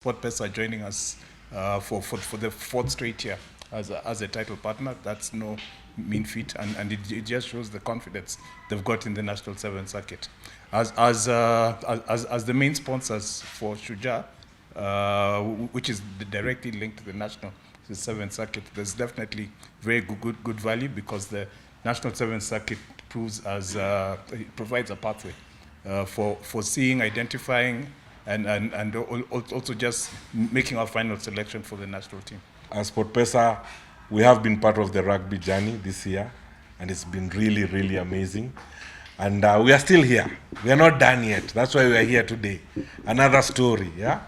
SportPesa joining us for the fourth straight year as a title partner. That's no mean feat, and it just shows the confidence they've got in the National Seven Circuit. As the main sponsors for Shuja, which is directly linked to the National Seven Circuit, there's definitely very good value because the National Seven Circuit it provides a pathway for seeing, identifying, and also just making our final selection for the national team. As SportPesa, we have been part of the rugby journey this year, and it's been really, really amazing. And we are still here. We are not done yet. That's why we are here today. Another story, yeah?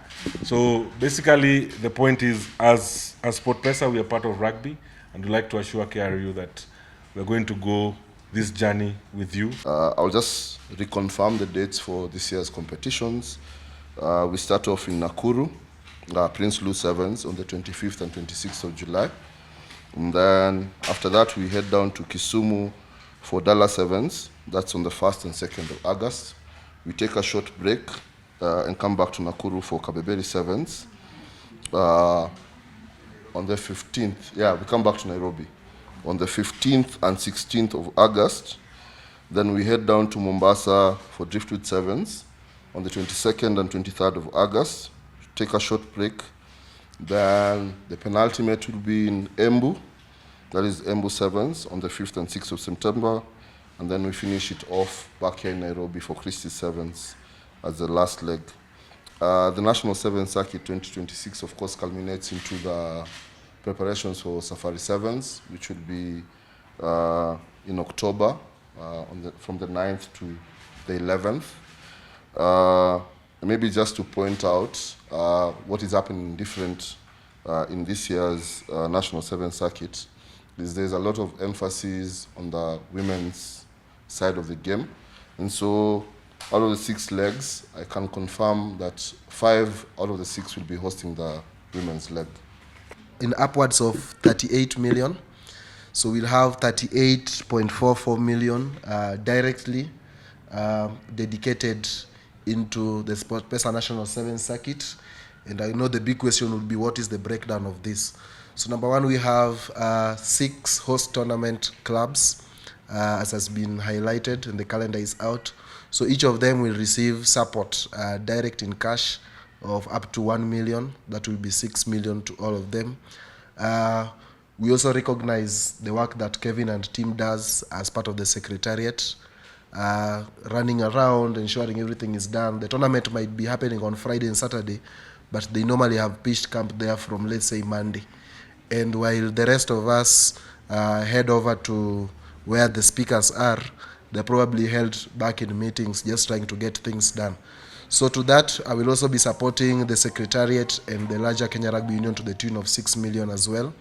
So basically, the point is, as SportPesa, we are part of rugby, and we'd like to assure KRU that we're going to go this journey with you. I'll just reconfirm the dates for this year's competitions. We start off in Nakuru, Prince Louis Sevens on the 25th and 26th of July. And then after that, we head down to Kisumu for Dallas Sevens. That's on the 1st and 2nd of August. We take a short break and come back to Nakuru for Kabeberi Sevens. On the 15th, we come back to Nairobi. On the 15th and 16th of August, then we head down to Mombasa for Driftwood Sevens. On the 22nd and 23rd of August, take a short break. Then the penultimate will be in Embu, that is Embu Sevens, on the 5th and 6th of September. And then we finish it off back here in Nairobi for Christie Sevens as the last leg. The National Seven Circuit 2026, of course, culminates into the preparations for Safari Sevens, which will be in October, from the 9th to the 11th. Maybe just to point out what is happening different in this year's National Seven Circuit is there's a lot of emphasis on the women's side of the game. And so out of the 6 legs, I can confirm that 5 out of the 6 will be hosting the women's leg. In upwards of 38 million. So we'll have 38.44 million directly dedicated into the SportPesa National 7 Circuit. And I know the big question would be, what is the breakdown of this? So number one, we have 6 host tournament clubs, as has been highlighted, and the calendar is out. So each of them will receive support direct in cash of up to 1 million. That will be 6 million to all of them. We also recognize the work that Kevin and team does as part of the secretariat, running around, ensuring everything is done. The tournament might be happening on Friday and Saturday, but they normally have pitched camp there from, let's say, Monday. And while the rest of us head over to where the speakers are, they're probably held back in meetings just trying to get things done. So to that, I will also be supporting the Secretariat and the larger Kenya Rugby Union to the tune of 6 million as well.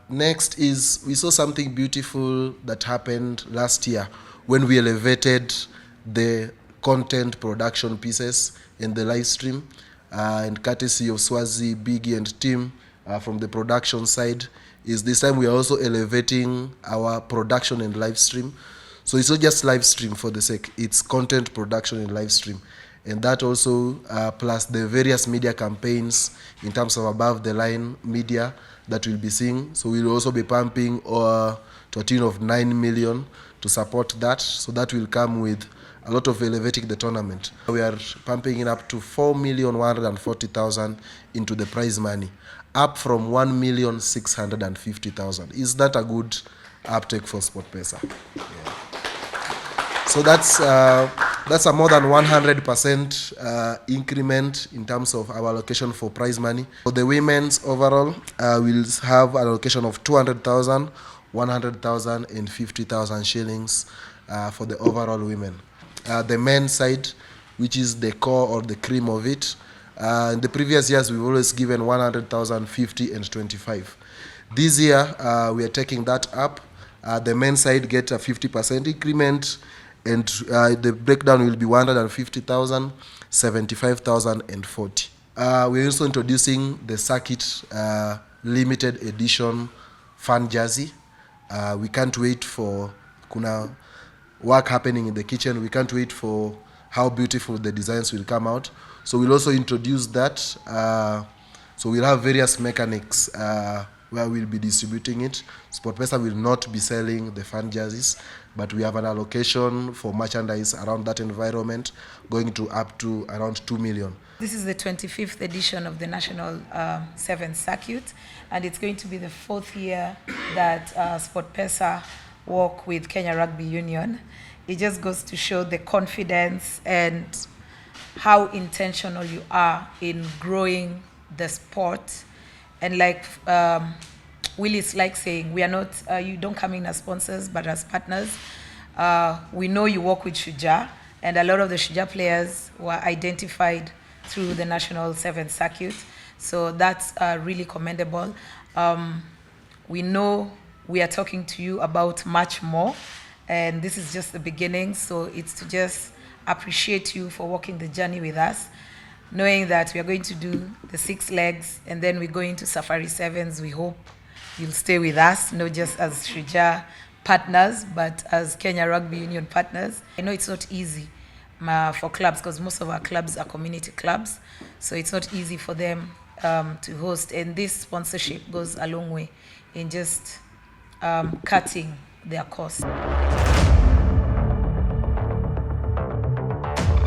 Next is, we saw something beautiful that happened last year when we elevated the content production pieces in the live stream, and courtesy of Swazi, Biggie and team from the production side, is this time we are also elevating our production and live stream. So it's not just live stream for the sake, it's content production and live stream. And that also, plus the various media campaigns in terms of above the line media that we'll be seeing. So we'll also be pumping to a tune of 9 million to support that. So that will come with a lot of elevating the tournament. We are pumping in up to 4,140,000 into the prize money, up from 1,650,000. Is that a good uptake for SportPesa? Yeah. So that's a more than 100% increment in terms of our allocation for prize money. For the women's overall, we'll have an allocation of 200,000, 100,000, and 50,000 shillings for the overall women. The men's side, which is the core or the cream of it, in the previous years we've always given 100,000, 50, and 25. This year we are taking that up. The men's side get a 50% increment, and the breakdown will be 150,000, 75,000, and 40. We're also introducing the circuit limited edition fan jersey. We can't wait for kuna work happening in the kitchen. We can't wait for how beautiful the designs will come out. So we'll also introduce that. So we'll have various mechanics where we'll be distributing it. SportPesa will not be selling the fan jerseys, but we have an allocation for merchandise around that environment going to up to around 2 million. This is the 25th edition of the National 7th Circuit, and it's going to be the 4th year that SportPesa work with Kenya Rugby Union. It just goes to show the confidence and how intentional you are in growing the sport. And like Willis like saying, we are not, you don't come in as sponsors, but as partners. We know you work with Shuja, and a lot of the Shuja players were identified through the National 7th Circuit. So that's really commendable. We know we are talking to you about much more, and this is just the beginning. So it's to just appreciate you for walking the journey with us, knowing that we are going to do the 6 legs, and then we're going to Safari Sevens. We hope you'll stay with us, not just as Shuja partners, but as Kenya Rugby Union partners. I know it's not easy for clubs, because most of our clubs are community clubs, so it's not easy for them to host, and this sponsorship goes a long way in just cutting their costs.